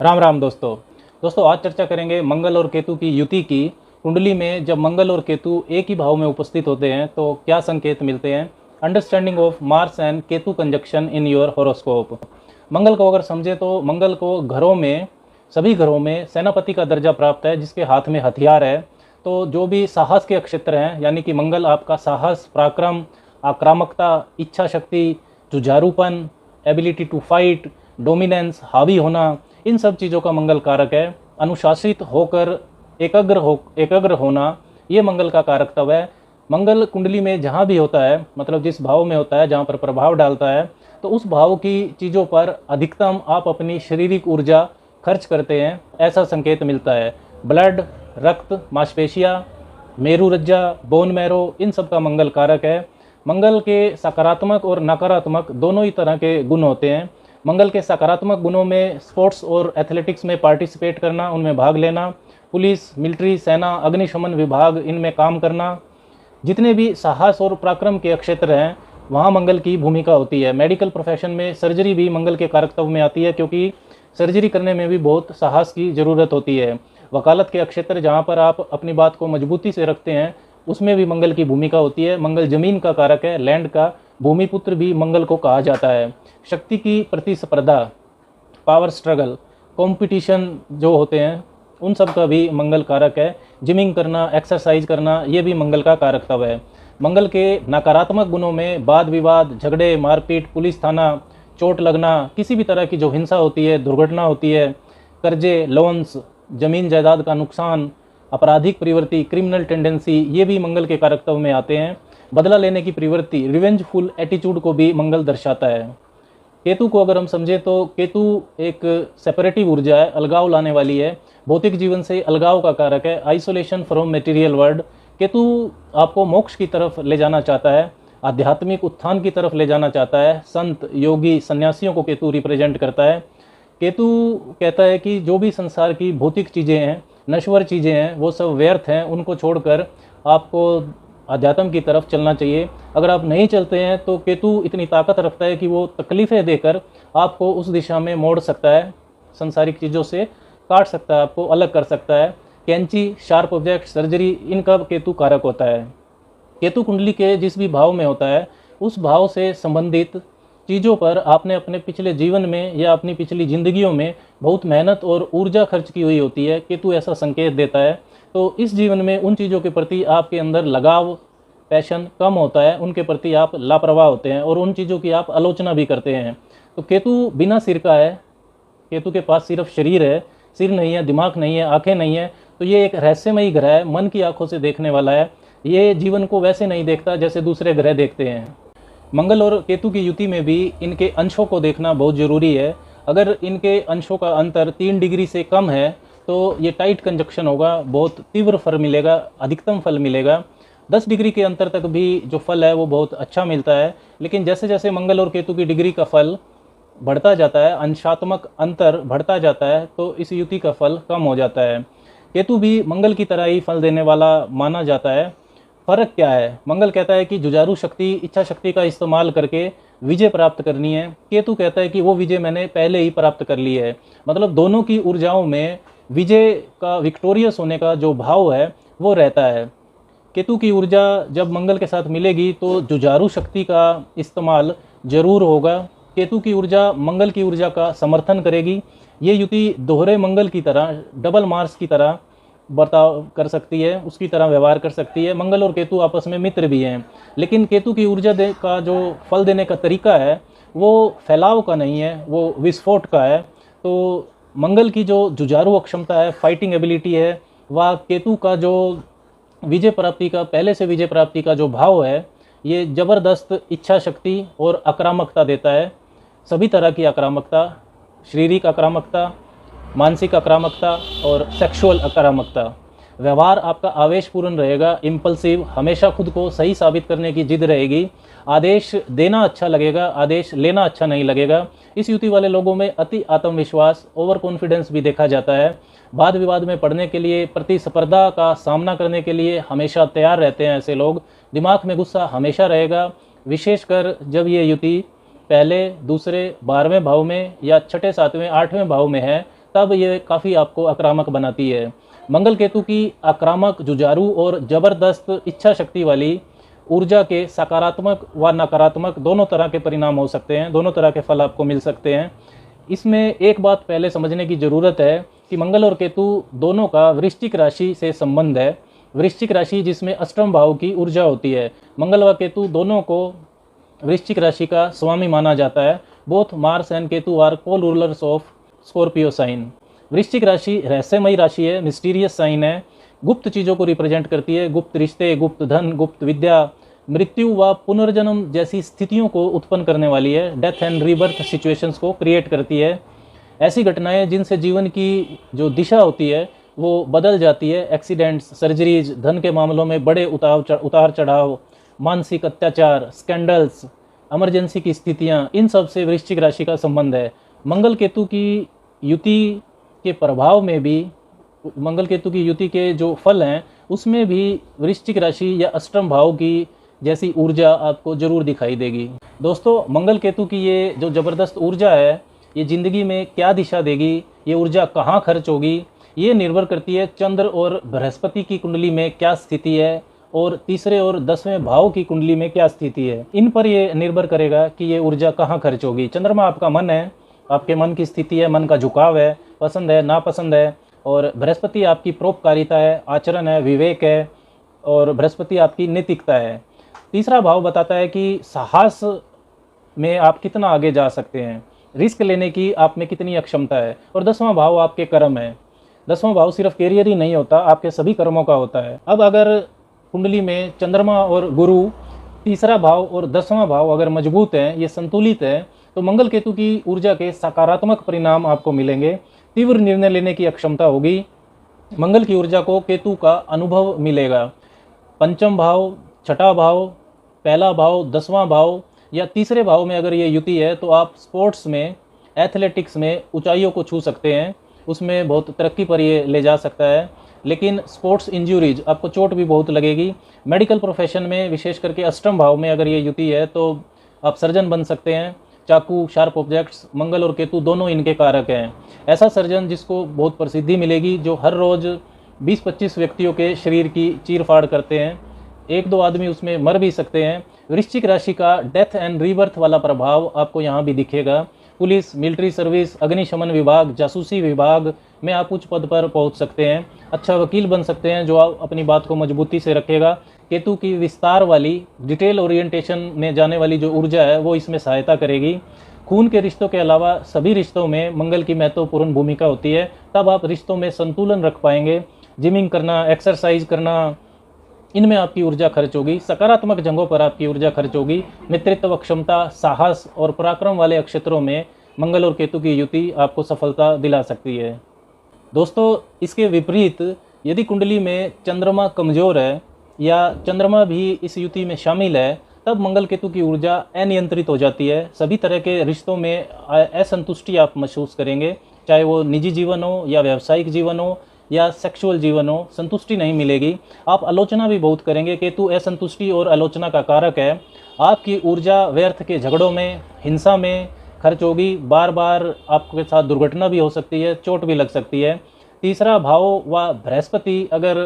राम राम दोस्तों आज चर्चा करेंगे मंगल और केतु की युति की। कुंडली में जब मंगल और केतु एक ही भाव में उपस्थित होते हैं तो क्या संकेत मिलते हैं। Understanding of Mars and Ketu conjunction in your horoscope. Mangal को अगर समझे तो मंगल को घरों में, सभी घरों में सेनापति का दर्जा प्राप्त है, जिसके हाथ में हथियार है। तो जो भी साहस के क्षेत्र हैं, यानी कि मंगल आपका साहस, पराक्रम, आक्रामकता, इच्छा शक्ति, जुझारूपन, एबिलिटी टू फाइट, डोमिनेंस, हावी होना, इन सब चीज़ों का मंगल कारक है। अनुशासित होकर एकाग्र होना, ये मंगल का कारक तब है। मंगल कुंडली में जहाँ भी होता है, मतलब जिस भाव में होता है, जहाँ पर प्रभाव डालता है, तो उस भाव की चीज़ों पर अधिकतम आप अपनी शारीरिक ऊर्जा खर्च करते हैं, ऐसा संकेत मिलता है। ब्लड, रक्त, मांसपेशियाँ, मेरु रज्जा, बोन मैरो, इन सब का मंगल कारक है। मंगल के सकारात्मक और नकारात्मक दोनों ही तरह के गुण होते हैं। मंगल के सकारात्मक गुणों में स्पोर्ट्स और एथलेटिक्स में पार्टिसिपेट करना, उनमें भाग लेना, पुलिस, मिलिट्री, सेना, अग्निशमन विभाग, इनमें काम करना, जितने भी साहस और पराक्रम के क्षेत्र हैं वहाँ मंगल की भूमिका होती है। मेडिकल प्रोफेशन में सर्जरी भी मंगल के कारकत्व में आती है, क्योंकि सर्जरी करने में भी बहुत साहस की ज़रूरत होती है। वकालत के क्षेत्र, जहाँ पर आप अपनी बात को मजबूती से रखते हैं, उसमें भी मंगल की भूमिका होती है। मंगल जमीन का कारक है, लैंड का, भूमिपुत्र भी मंगल को कहा जाता है। शक्ति की प्रतिस्पर्धा, पावर स्ट्रगल, कंपटीशन जो होते हैं, उन सब का भी मंगल कारक है। जिमिंग करना, एक्सरसाइज करना, ये भी मंगल का कारकत्व है। मंगल के नकारात्मक गुणों में वाद विवाद, झगड़े, मारपीट, पुलिस थाना, चोट लगना, किसी भी तरह की जो हिंसा होती है, दुर्घटना होती है, कर्जे, लोन्स, जमीन जायदाद का नुकसान, आपराधिक प्रवृत्ति, क्रिमिनल टेंडेंसी, ये भी मंगल के कारकत्व में आते हैं। बदला लेने की प्रवृत्ति, रिवेंजफुल एटीट्यूड को भी मंगल दर्शाता है। केतु को अगर हम समझे तो केतु एक सेपरेटिव ऊर्जा है, अलगाव लाने वाली है, भौतिक जीवन से अलगाव का कारक है, isolation from material world. Ketu आपको मोक्ष की तरफ ले जाना चाहता है, आध्यात्मिक उत्थान की तरफ ले जाना चाहता है। संत, योगी, सन्यासियों को केतु रिप्रेजेंट करता है। केतु कहता है कि जो भी संसार की भौतिक चीज़ें हैं, नश्वर चीज़ें हैं, वो सब व्यर्थ हैं, उनको छोड़कर आपको अध्यात्म की तरफ चलना चाहिए। अगर आप नहीं चलते हैं तो केतु इतनी ताकत रखता है कि वो तकलीफ़ें देकर आपको उस दिशा में मोड़ सकता है, संसारिक चीज़ों से काट सकता है, आपको अलग कर सकता है। कैंची, शार्प ऑब्जेक्ट, सर्जरी, इनका केतु कारक होता है। केतु कुंडली के जिस भी भाव में होता है, उस भाव से संबंधित चीज़ों पर आपने अपने पिछले जीवन में या अपनी पिछली ज़िंदगियों में बहुत मेहनत और ऊर्जा खर्च की हुई होती है। केतु ऐसा संकेत देता है। तो इस जीवन में उन चीज़ों के प्रति आपके अंदर लगाव, पैशन कम होता है, उनके प्रति आप लापरवाह होते हैं और उन चीज़ों की आप आलोचना भी करते हैं। तो केतु बिना सिर का है, केतु के पास सिर्फ शरीर है, सिर नहीं है, दिमाग नहीं है, आँखें नहीं है। तो ये एक रहस्यमयी ग्रह है, मन की आंखों से देखने वाला है। ये जीवन को वैसे नहीं देखता जैसे दूसरे ग्रह देखते हैं। मंगल और केतु की युति में भी इनके अंशों को देखना बहुत ज़रूरी है। अगर इनके अंशों का अंतर 3 डिग्री से कम है तो ये टाइट कंजक्शन होगा, बहुत तीव्र फल मिलेगा, अधिकतम फल मिलेगा। 10 डिग्री के अंतर तक भी जो फल है वो बहुत अच्छा मिलता है। लेकिन जैसे जैसे मंगल और केतु की डिग्री का फल बढ़ता जाता है, अंशात्मक अंतर बढ़ता जाता है, तो इस युति का फल कम हो जाता है। केतु भी मंगल की तरह ही फल देने वाला माना जाता है। फर्क क्या है? मंगल कहता है कि जुझारू शक्ति, इच्छा शक्ति का इस्तेमाल करके विजय प्राप्त करनी है। केतु कहता है कि वो विजय मैंने पहले ही प्राप्त कर ली है। मतलब दोनों की ऊर्जाओं में विजय का, विक्टोरियस होने का जो भाव है वो रहता है। केतु की ऊर्जा जब मंगल के साथ मिलेगी तो जुझारू शक्ति का इस्तेमाल जरूर होगा। केतु की ऊर्जा मंगल की ऊर्जा का समर्थन करेगी। ये युति दोहरे मंगल की तरह, डबल मार्स की तरह बर्ताव कर सकती है, उसकी तरह व्यवहार कर सकती है। मंगल और केतु आपस में मित्र भी हैं, लेकिन केतु की ऊर्जा का जो फल देने का तरीका है वो फैलाव का नहीं है, वो विस्फोट का है। तो मंगल की जो जुझारू अक्षमता है, फाइटिंग एबिलिटी है, वह केतु का जो विजय प्राप्ति का, पहले से विजय प्राप्ति का जो भाव है, ये ज़बरदस्त इच्छा शक्ति और आक्रामकता देता है। सभी तरह की आक्रामकता, शारीरिक आक्रामकता, मानसिक आक्रामकता और सेक्सुअल आक्रामकता। व्यवहार आपका आवेशपूर्ण रहेगा, इम्पल्सिव, हमेशा खुद को सही साबित करने की जिद रहेगी। आदेश देना अच्छा लगेगा, आदेश लेना अच्छा नहीं लगेगा। इस युति वाले लोगों में अति आत्मविश्वास, ओवर कॉन्फिडेंस भी देखा जाता है। वाद विवाद में पड़ने के लिए, प्रतिस्पर्धा का सामना करने के लिए हमेशा तैयार रहते हैं ऐसे लोग। दिमाग में गुस्सा हमेशा रहेगा, विशेषकर जब ये युति पहले, दूसरे, 12वें भाव में या छठे, 7वें, 8वें भाव में है, तब ये काफ़ी आपको आक्रामक बनाती है। मंगल केतु की आक्रामक, जुझारू और ज़बरदस्त इच्छा शक्ति वाली ऊर्जा के सकारात्मक व नकारात्मक दोनों तरह के परिणाम हो सकते हैं, दोनों तरह के फल आपको मिल सकते हैं। इसमें एक बात पहले समझने की ज़रूरत है कि मंगल और केतु दोनों का वृश्चिक राशि से संबंध है। वृश्चिक राशि जिसमें अष्टम भाव की ऊर्जा होती है। मंगल व केतु दोनों को वृश्चिक राशि का स्वामी माना जाता है। Both Mars and Ketu are co rulers of Scorpio sign. वृश्चिक राशि रहस्यमयी राशि है, मिस्टीरियस साइन है, गुप्त चीज़ों को रिप्रेजेंट करती है, गुप्त रिश्ते, गुप्त धन, गुप्त विद्या, मृत्यु व पुनर्जन्म जैसी स्थितियों को उत्पन्न करने वाली है। डेथ एंड रीबर्थ सिचुएशंस को क्रिएट करती है। ऐसी घटनाएं जिनसे जीवन की जो दिशा होती है वो बदल जाती है। एक्सीडेंट्स, सर्जरीज, धन के मामलों में बड़े उतार चढ़ाव, मानसिक अत्याचार, स्कैंडल्स, इमरजेंसी की स्थितियां, इन सब से वृश्चिक राशि का संबंध है। मंगल केतु की युति के प्रभाव में भी, मंगल केतु की युति के जो फल हैं उसमें भी वृश्चिक राशि या अष्टम भाव की जैसी ऊर्जा आपको जरूर दिखाई देगी। दोस्तों, मंगल केतु की ये जो ज़बरदस्त ऊर्जा है ये ज़िंदगी में क्या दिशा देगी, ये ऊर्जा कहाँ खर्च होगी, ये निर्भर करती है चंद्र और बृहस्पति की कुंडली में क्या स्थिति है और तीसरे और 10वें भाव की कुंडली में क्या स्थिति है। इन पर ये निर्भर करेगा कि ये ऊर्जा कहाँ खर्च होगी। चंद्रमा आपका मन है, आपके मन की स्थिति है, मन का झुकाव है, पसंद है, नापसंद है। और बृहस्पति आपकी परोपकारिता है, आचरण है, विवेक है। और बृहस्पति आपकी नैतिकता है। तीसरा भाव बताता है कि साहस में आप कितना आगे जा सकते हैं, रिस्क लेने की आप में कितनी अक्षमता है। और 10वां भाव आपके कर्म है। 10वां भाव सिर्फ कैरियर ही नहीं होता, आपके सभी कर्मों का होता है। अब अगर कुंडली में चंद्रमा और गुरु, तीसरा भाव और 10वां भाव अगर मजबूत हैं, ये संतुलित है, तो मंगल केतु की ऊर्जा के सकारात्मक परिणाम आपको मिलेंगे। तीव्र निर्णय लेने की अक्षमता होगी। मंगल की ऊर्जा को केतु का अनुभव मिलेगा। पंचम भाव, छठा भाव, पहला भाव, 10वां भाव या तीसरे भाव में अगर ये युति है तो आप स्पोर्ट्स में, एथलेटिक्स में ऊंचाइयों को छू सकते हैं। उसमें बहुत तरक्की पर ये ले जा सकता है। लेकिन स्पोर्ट्स इंजरीज, आपको चोट भी बहुत लगेगी। मेडिकल प्रोफेशन में विशेष करके अष्टम भाव में अगर ये युति है तो आप सर्जन बन सकते हैं। चाकू, शार्प ऑब्जेक्ट्स, मंगल और केतु दोनों इनके कारक हैं। ऐसा सर्जन जिसको बहुत प्रसिद्धि मिलेगी, जो हर रोज़ 20-25 व्यक्तियों के शरीर की चीर-फाड़ करते हैं, 1-2 आदमी उसमें मर भी सकते हैं। वृश्चिक राशि का डेथ एंड रीबर्थ वाला प्रभाव आपको यहाँ भी दिखेगा। पुलिस, मिलिट्री सर्विस, अग्निशमन विभाग, जासूसी विभाग में आप उच्च पद पर पहुँच सकते हैं। अच्छा वकील बन सकते हैं जो आप अपनी बात को मजबूती से रखेगा। केतु की विस्तार वाली, डिटेल ओरिएंटेशन में जाने वाली जो ऊर्जा है वो इसमें सहायता करेगी। खून के रिश्तों के अलावा सभी रिश्तों में मंगल की महत्वपूर्ण भूमिका होती है। तब आप रिश्तों में संतुलन रख पाएंगे। जिमिंग करना, एक्सरसाइज करना, इनमें आपकी ऊर्जा खर्च होगी। सकारात्मक जंगों पर आपकी ऊर्जा खर्च होगी। नेतृत्व क्षमता, साहस और पराक्रम वाले क्षेत्रों में मंगल और केतु की युति आपको सफलता दिला सकती है। दोस्तों, इसके विपरीत यदि कुंडली में चंद्रमा कमज़ोर है या चंद्रमा भी इस युति में शामिल है, तब मंगल केतु की ऊर्जा अनियंत्रित हो जाती है। सभी तरह के रिश्तों में असंतुष्टि आप महसूस करेंगे, चाहे वो निजी जीवन हो या व्यावसायिक जीवन हो या सेक्सुअल जीवन हो, संतुष्टि नहीं मिलेगी। आप आलोचना भी बहुत करेंगे। केतु असंतुष्टि और आलोचना का कारक है। आपकी ऊर्जा व्यर्थ के झगड़ों में, हिंसा में खर्च होगी। बार बार आपके साथ दुर्घटना भी हो सकती है, चोट भी लग सकती है। तीसरा भाव व बृहस्पति अगर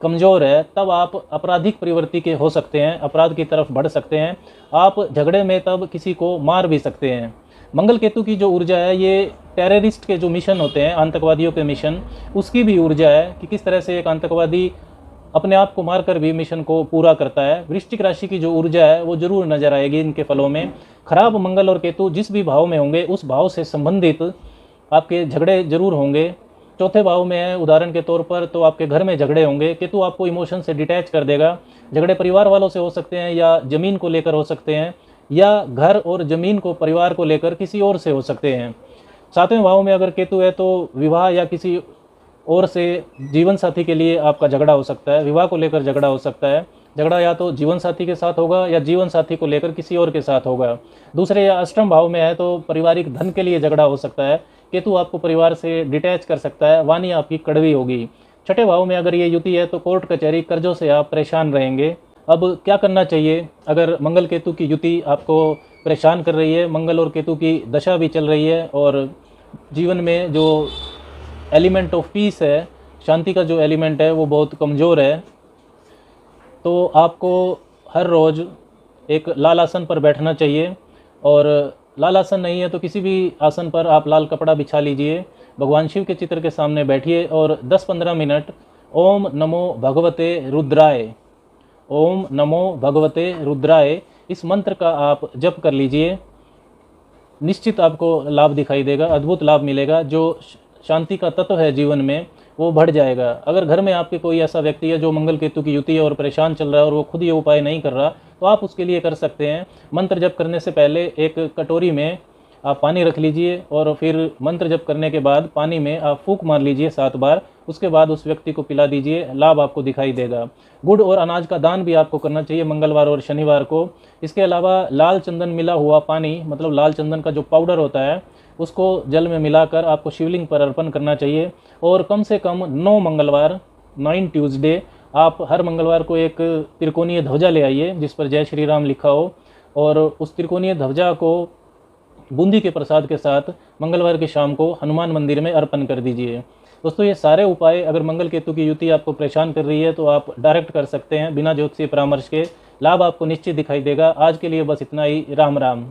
कमज़ोर है तब आप आपराधिक प्रवृत्ति के हो सकते हैं, अपराध की तरफ बढ़ सकते हैं। आप झगड़े में तब किसी को मार भी सकते हैं। मंगल केतु की जो ऊर्जा है ये टेररिस्ट के जो मिशन होते हैं, आतंकवादियों के मिशन, उसकी भी ऊर्जा है कि किस तरह से एक आतंकवादी अपने आप को मारकर भी मिशन को पूरा करता है। वृश्चिक राशि की जो ऊर्जा है वो जरूर नजर आएगी इनके फलों में। खराब मंगल और केतु जिस भी भाव में होंगे उस भाव से संबंधित आपके झगड़े जरूर होंगे। चौथे भाव में है उदाहरण के तौर पर तो आपके घर में झगड़े होंगे। केतु आपको इमोशन से डिटैच कर देगा। झगड़े परिवार वालों से हो सकते हैं या ज़मीन को लेकर हो सकते हैं, या घर और ज़मीन को, परिवार को लेकर किसी और से हो सकते हैं। 7वें भाव में अगर केतु है तो विवाह या किसी और से जीवन साथी के लिए आपका झगड़ा हो सकता है। विवाह को लेकर झगड़ा हो सकता है। झगड़ा या तो जीवन साथी के साथ होगा या जीवन साथी को लेकर किसी और के साथ होगा। दूसरे या अष्टम भाव में है तो पारिवारिक धन के लिए झगड़ा हो सकता है। केतु आपको परिवार से डिटैच कर सकता है, वाणी आपकी कड़वी होगी। छठे भाव में अगर ये युति है तो कोर्ट कचहरी, कर्जों से आप परेशान रहेंगे। अब क्या करना चाहिए अगर मंगल केतु की युति आपको परेशान कर रही है, मंगल और केतु की दशा भी चल रही है और जीवन में जो एलिमेंट ऑफ पीस है, शांति का जो एलिमेंट है वो बहुत कमज़ोर है। तो आपको हर रोज़ एक लाल आसन पर बैठना चाहिए, और लाल आसन नहीं है तो किसी भी आसन पर आप लाल कपड़ा बिछा लीजिए, भगवान शिव के चित्र के सामने बैठिए और 10-15 मिनट ओम नमो भगवते रुद्राय, ओम नमो भगवते रुद्राय, इस मंत्र का आप जप कर लीजिए। निश्चित आपको लाभ दिखाई देगा, अद्भुत लाभ मिलेगा। जो शांति का तत्व है जीवन में वो बढ़ जाएगा। अगर घर में आपके कोई ऐसा व्यक्ति है जो मंगल केतु की युति है और परेशान चल रहा है और वो खुद ये उपाय नहीं कर रहा, तो आप उसके लिए कर सकते हैं। मंत्र जप करने से पहले एक कटोरी में आप पानी रख लीजिए और फिर मंत्र जप करने के बाद पानी में आप फूंक मार लीजिए 7 बार, उसके बाद उस व्यक्ति को पिला दीजिए, लाभ आपको दिखाई देगा। गुड़ और अनाज का दान भी आपको करना चाहिए मंगलवार और शनिवार को। इसके अलावा लाल चंदन मिला हुआ पानी, मतलब लाल चंदन का जो पाउडर होता है, उसको जल में मिलाकर आपको शिवलिंग पर अर्पण करना चाहिए। और कम से कम 9 मंगलवार, 9 ट्यूसडे, आप हर मंगलवार को एक त्रिकोणीय ध्वजा ले आइए जिस पर जय श्री राम लिखा हो, और उस त्रिकोणीय ध्वजा को बूंदी के प्रसाद के साथ मंगलवार की शाम को हनुमान मंदिर में अर्पण कर दीजिए। दोस्तों, ये सारे उपाय, अगर मंगल केतु की युति आपको परेशान कर रही है तो आप डायरेक्ट कर सकते हैं बिना ज्योतिषीय परामर्श के। लाभ आपको निश्चित दिखाई देगा। आज के लिए बस इतना ही। राम राम।